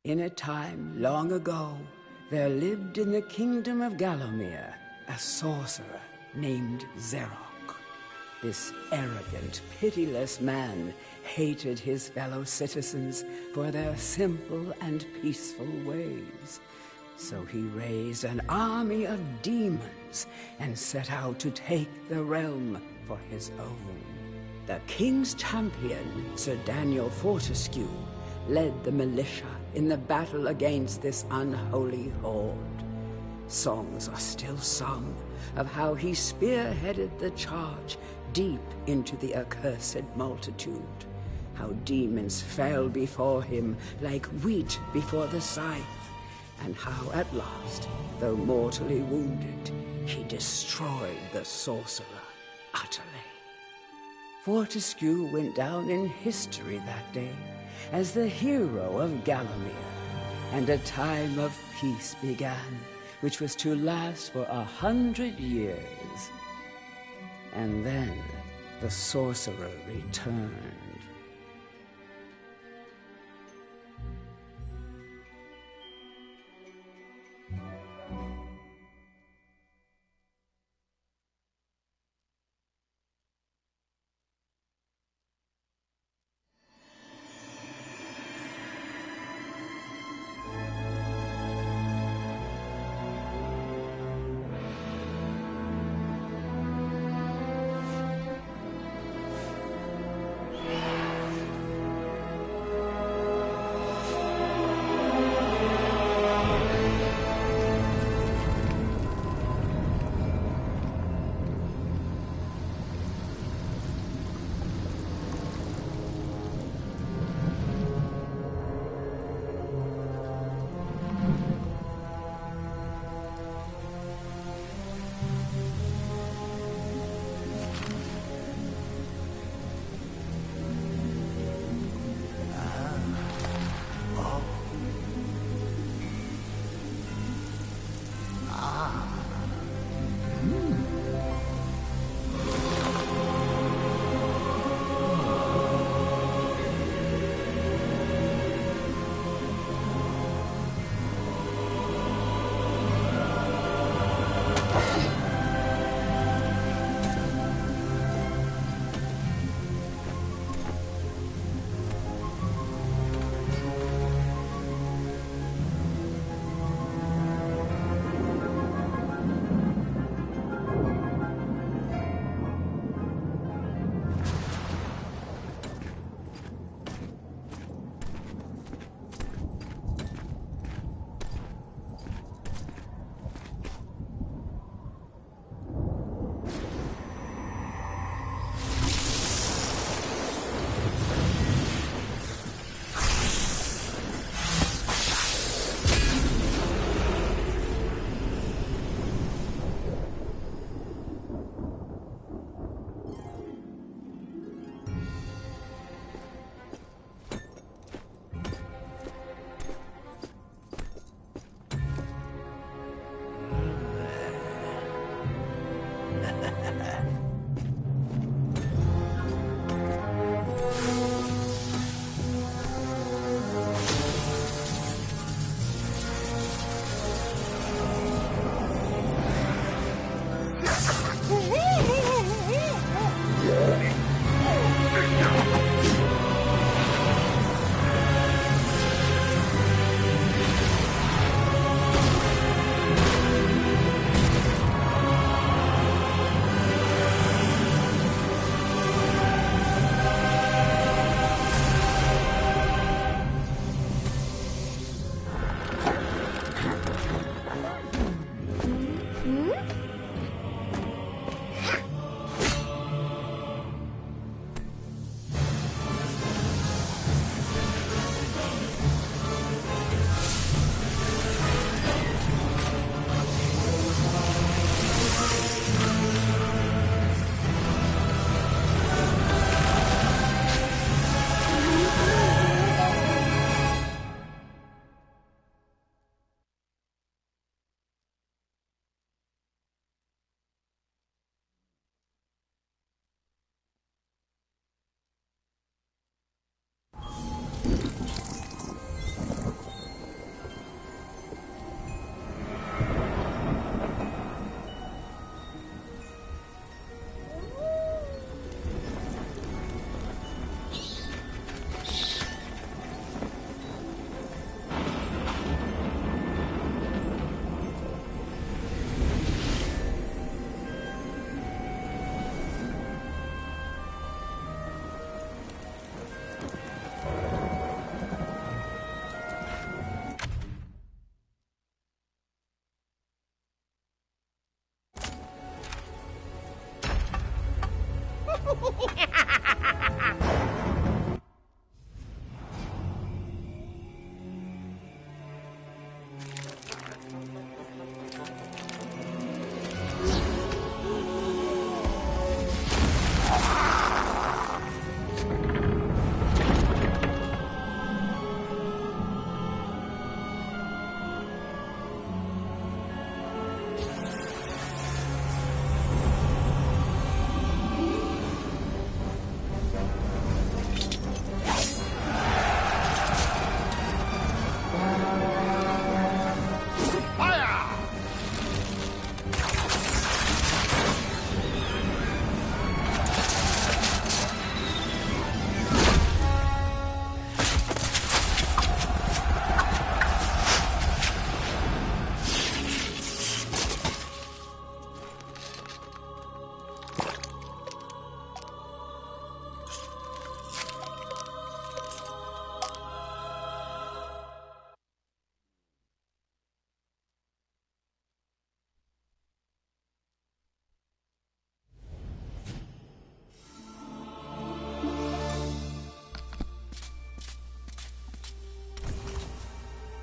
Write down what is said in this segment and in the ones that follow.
In a time long ago, there lived in the kingdom of Gallowmere a sorcerer named Zerok. This arrogant, pitiless man hated his fellow citizens for their simple and peaceful ways. So he raised an army of demons and set out to take the realm for his own. The king's champion, Sir Daniel Fortescue, led the militia in the battle against this unholy horde. Songs are still sung of how he spearheaded the charge deep into the accursed multitude, how demons fell before him like wheat before the scythe, and how at last, though mortally wounded, he destroyed the sorcerer utterly. Fortescue went down in history that day as the hero of Gallowmere, and a time of peace began, which was to last for 100 years. And then the sorcerer returned.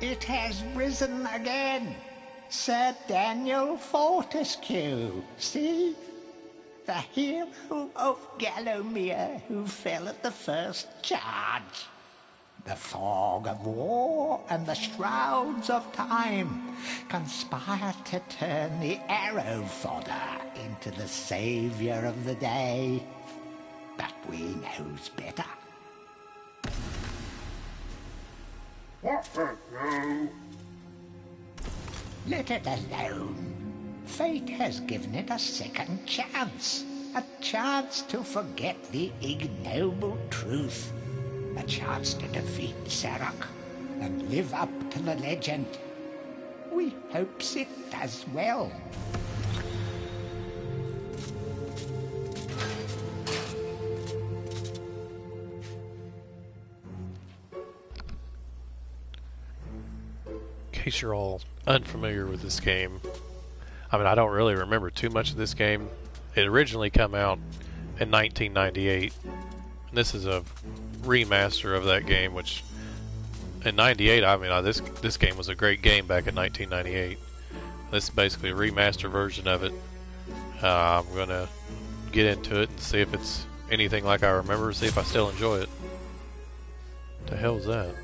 It has risen again. Sir Daniel Fortescue, see? The hero of Gallowmere who fell at the first charge. The fog of war and the shrouds of time conspire to turn the arrow fodder into the saviour of the day. But we knows better. Let it alone. Fate has given it a second chance. A chance to forget the ignoble truth. A chance to defeat Zarok and live up to the legend. We hopes it does well. In case you're all unfamiliar with this game, I mean, I don't really remember too much of this game. It originally came out in 1998. And this is a remaster of that game, which in 98, I mean, this game was a great game back in 1998. This is basically a remaster version of it. I'm going to get into it and see if it's anything like I remember, see if I still enjoy it. What the hell is that?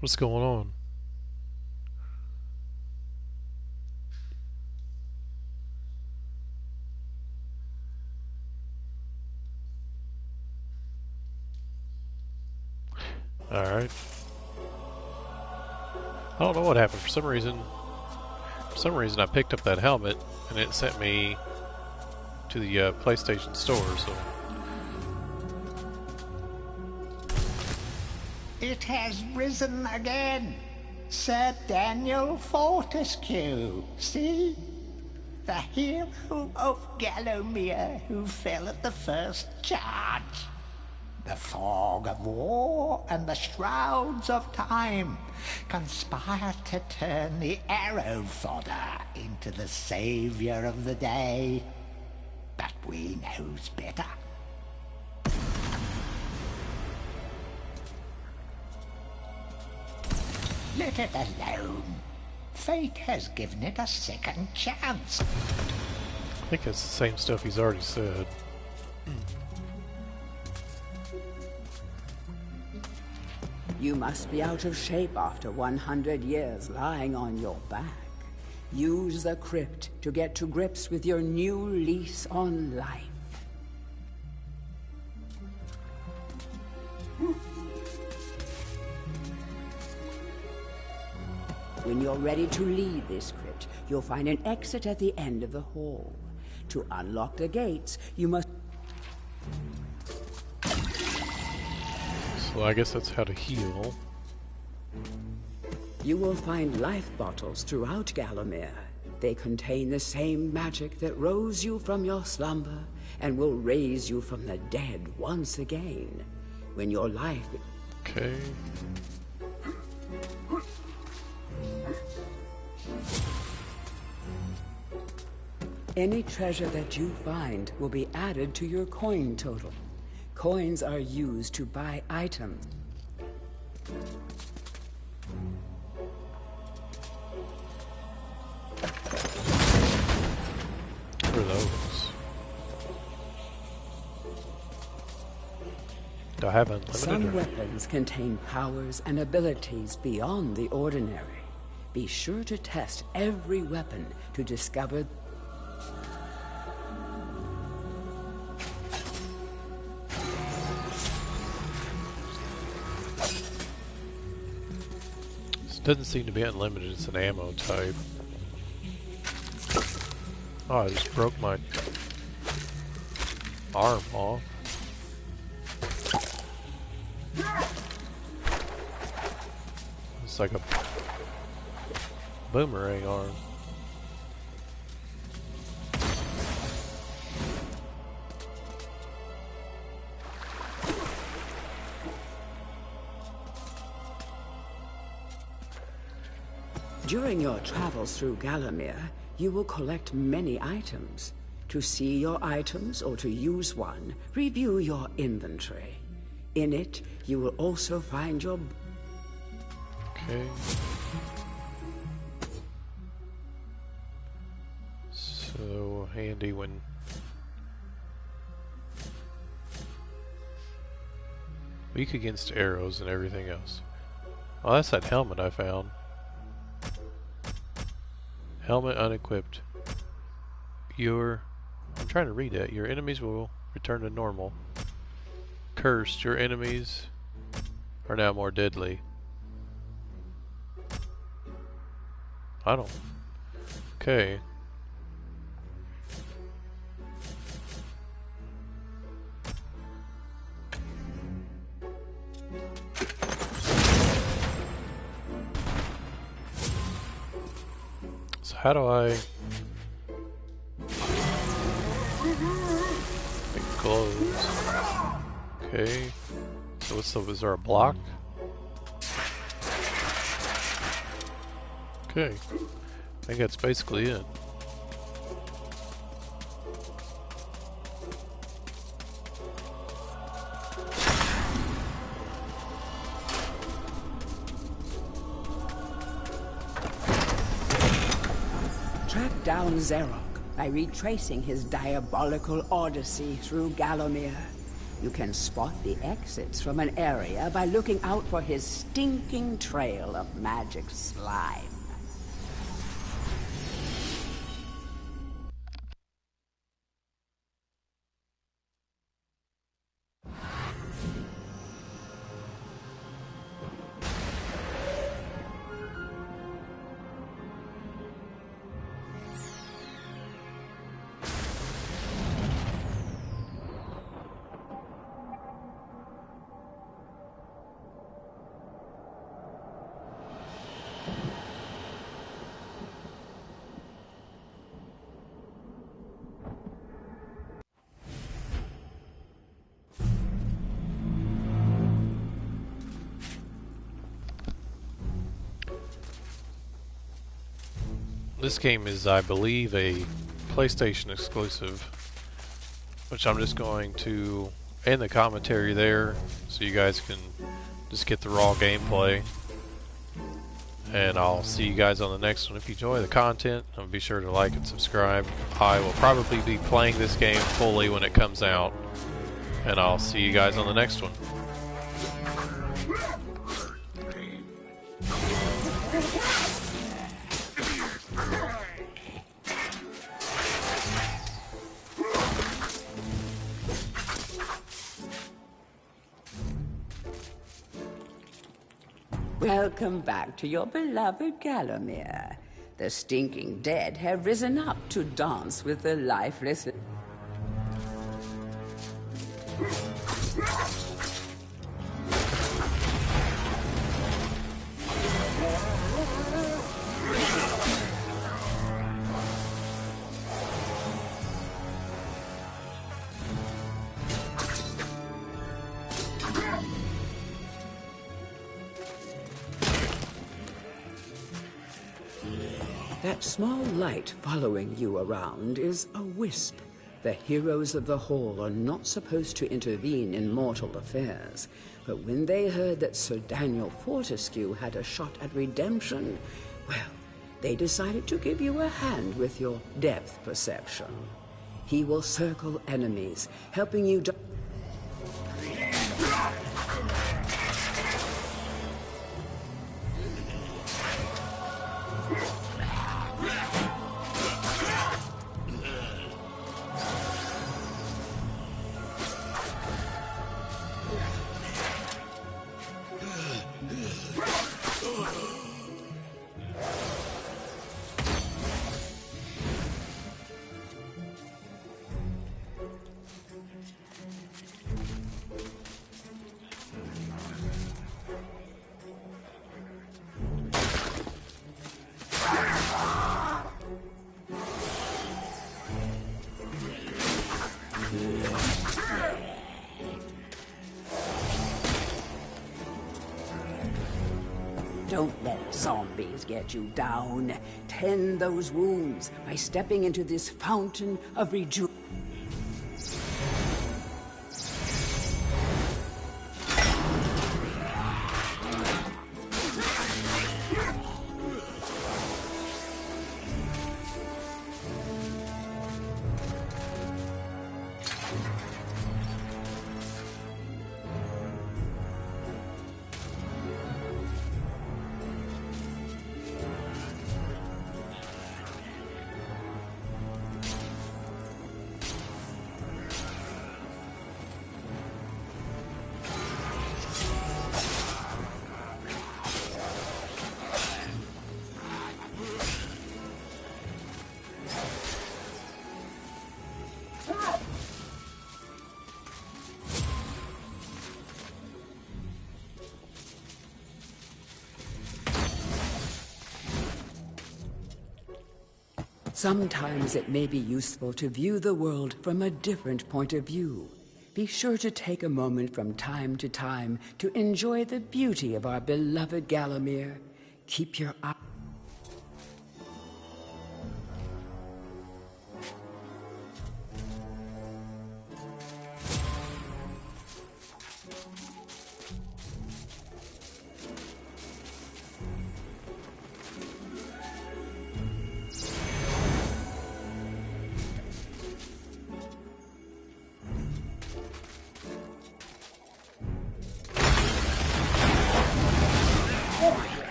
What's going on? Alright. I don't know what happened. For some reason I picked up that helmet and it sent me to the PlayStation Store, so... It has risen again. Sir Daniel Fortescue, see? The hero of Gallowmere who fell at the first charge. The fog of war and the shrouds of time conspire to turn the arrow fodder into the saviour of the day. But we knows better. Let it alone. Fate has given it a second chance. I think it's the same stuff he's already said. You must be out of shape after 100 years lying on your back. Use the crypt to get to grips with your new lease on life. When you're ready to leave this crypt, you'll find an exit at the end of the hall. To unlock the gates, you must... So I guess that's how to heal. You will find life bottles throughout Gallowmere. They contain the same magic that rose you from your slumber and will raise you from the dead once again. When your life... Okay. Any treasure that you find will be added to your coin total. Coins are used to buy items. What are those? Do I have unlimited? Some weapons contain powers and abilities beyond the ordinary. Be sure to test every weapon to discover... Doesn't seem to be unlimited, it's an ammo type. Oh, I just broke my arm off. It's like a boomerang arm. During your travels through Gallowmere, you will collect many items. To see your items or to use one, review your inventory. In it, you will also find your... Okay. So handy when... Weak against arrows and everything else. Oh, that's that helmet I found. Helmet unequipped. I'm trying to read that. Your enemies will return to normal. Cursed, your enemies are now more deadly. I don't... Okay. So how do I... make clothes? Okay. So is there a block? Okay. I think that's basically it. Track down Xerox by retracing his diabolical odyssey through Gallowmere. You can spot the exits from an area by looking out for his stinking trail of magic slime. This game is, I believe, a PlayStation exclusive, which I'm just going to end the commentary there so you guys can just get the raw gameplay. And I'll see you guys on the next one. If you enjoy the content, be sure to like and subscribe. I will probably be playing this game fully when it comes out, and I'll see you guys on the next one. Welcome back to your beloved Gallowmere. The stinking dead have risen up to dance with the lifeless... That small light following you around is a wisp. The heroes of the Hall are not supposed to intervene in mortal affairs, but when they heard that Sir Daniel Fortescue had a shot at redemption, well, they decided to give you a hand with your depth perception. He will circle enemies, helping you to... Don't let zombies get you down. Tend those wounds by stepping into this fountain of rejuvenation. Sometimes it may be useful to view the world from a different point of view. Be sure to take a moment from time to time to enjoy the beauty of our beloved Gallowmere. Keep your eye.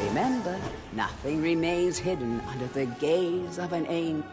Remember, nothing remains hidden under the gaze of an angel.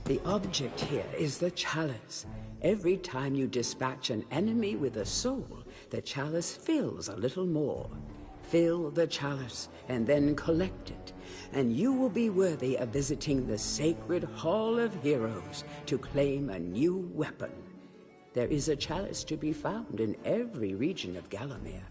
The object here is the chalice. Every time you dispatch an enemy with a soul, the chalice fills a little more. Fill the chalice and then collect it, and you will be worthy of visiting the sacred Hall of Heroes to claim a new weapon. There is a chalice to be found in every region of Gallowmere.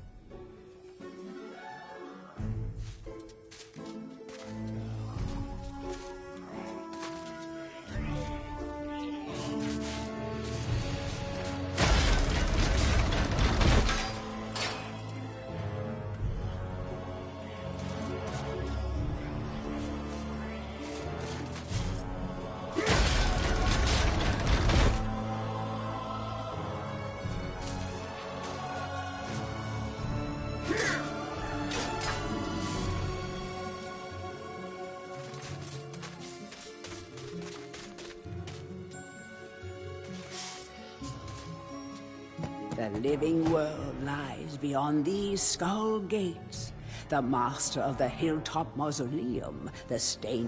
The living world lies beyond these skull gates. The master of the hilltop mausoleum, the stain.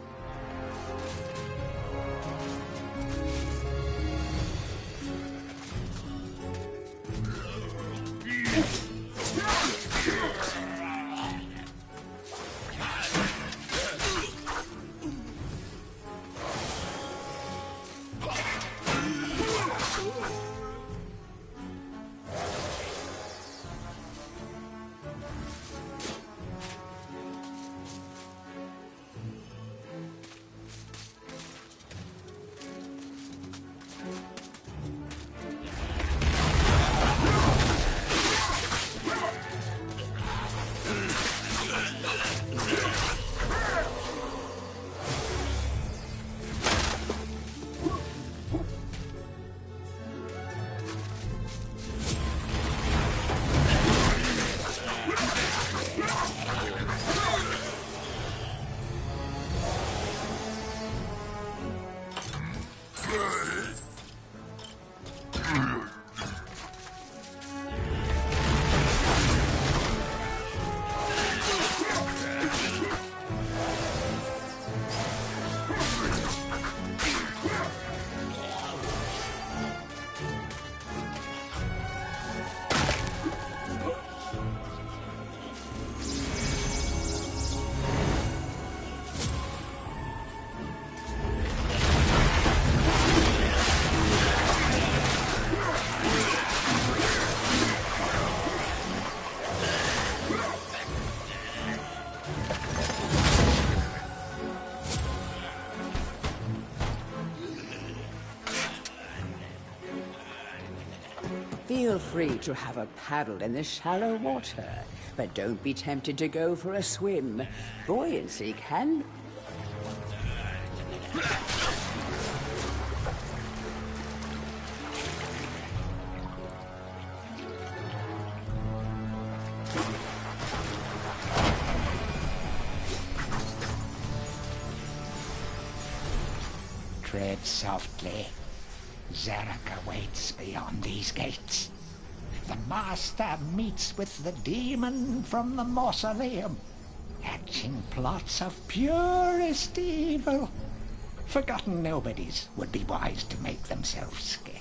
Feel free to have a paddle in the shallow water, but don't be tempted to go for a swim. Buoyancy can... Tread softly. Zarek awaits beyond these gates. The Master meets with the demon from the mausoleum, hatching plots of purest evil. Forgotten nobodies would be wise to make themselves scarce.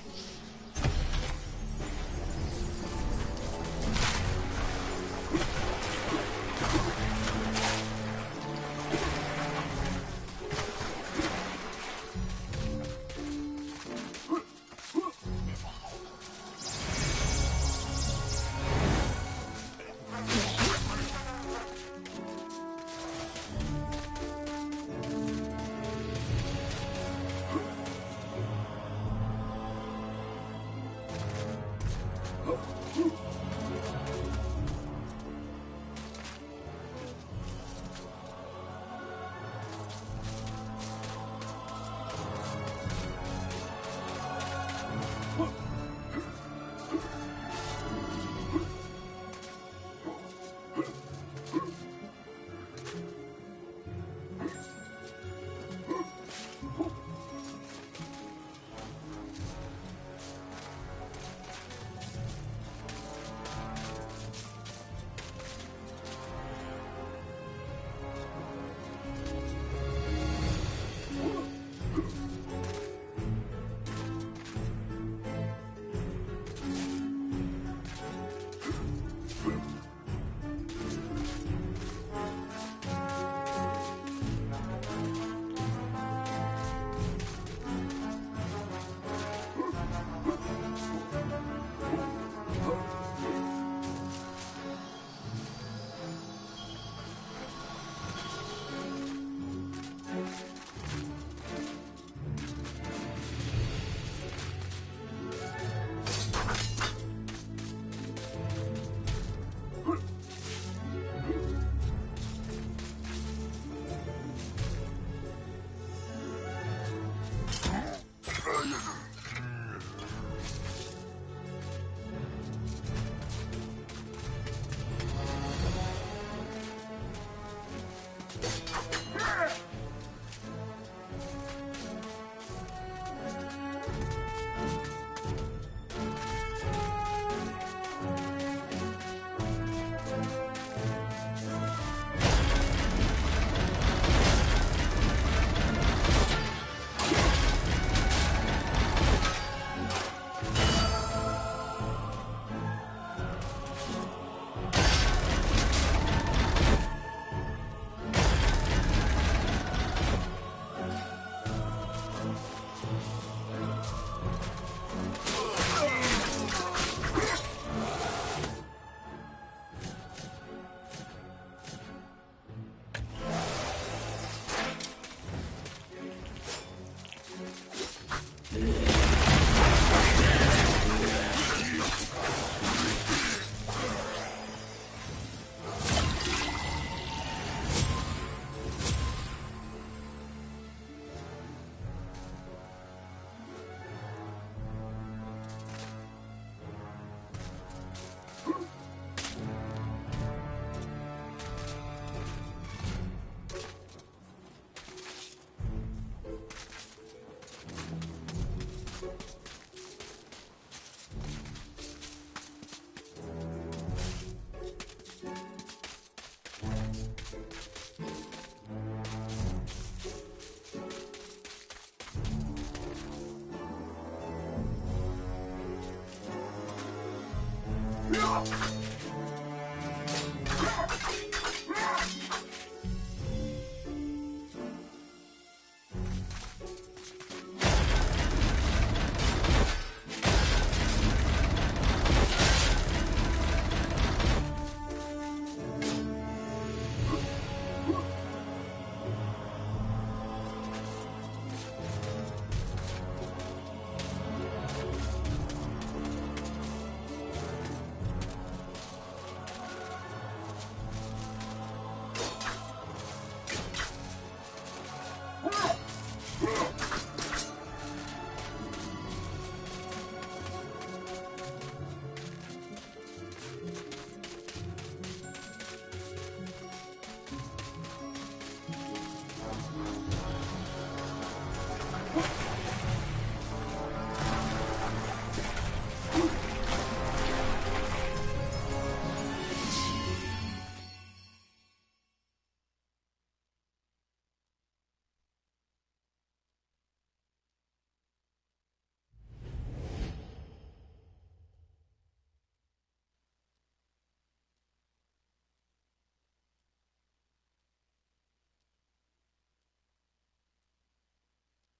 off.